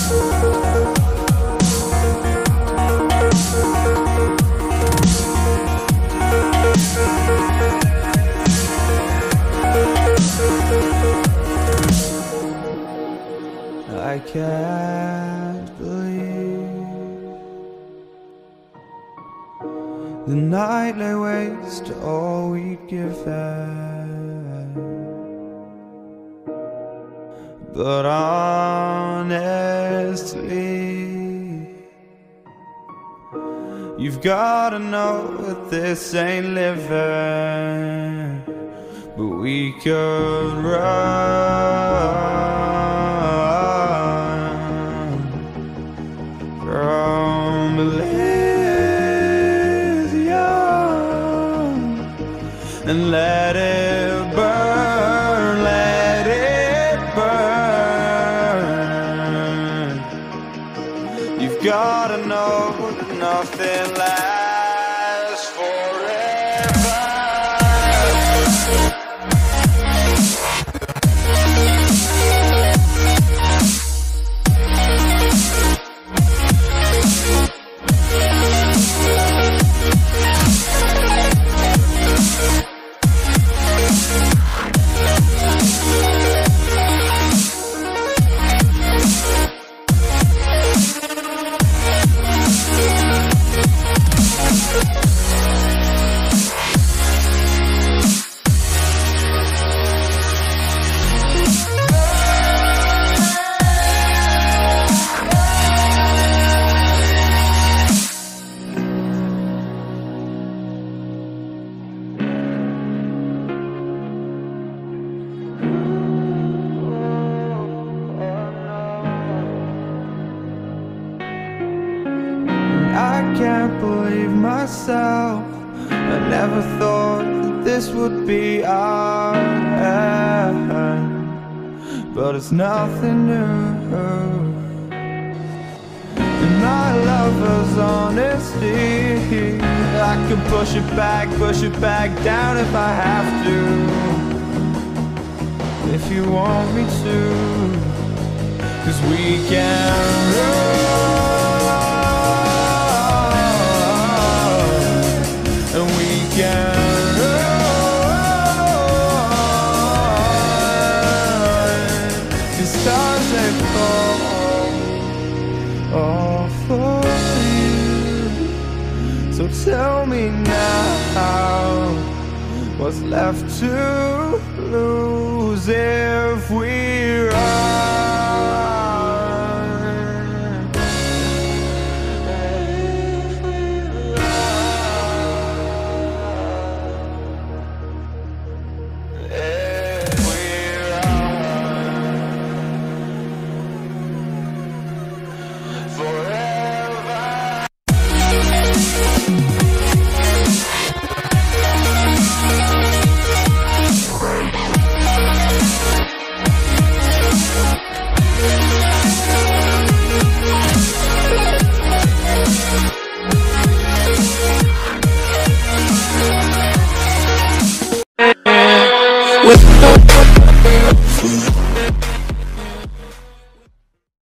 I can't believe the night lay waste to all we'd given. But honestly, you've gotta know that this ain't living. But we could run from Elysium and let it burn, let it burn. You've gotta know that nothing lasts forever. I can't believe myself. I never thought that this would be our end, but it's nothing new. And my lover's honesty, I can push it back down if I have to. If you want me to, 'cause we can run. Stars they fall all for you. So tell me now, what's left to lose if we run?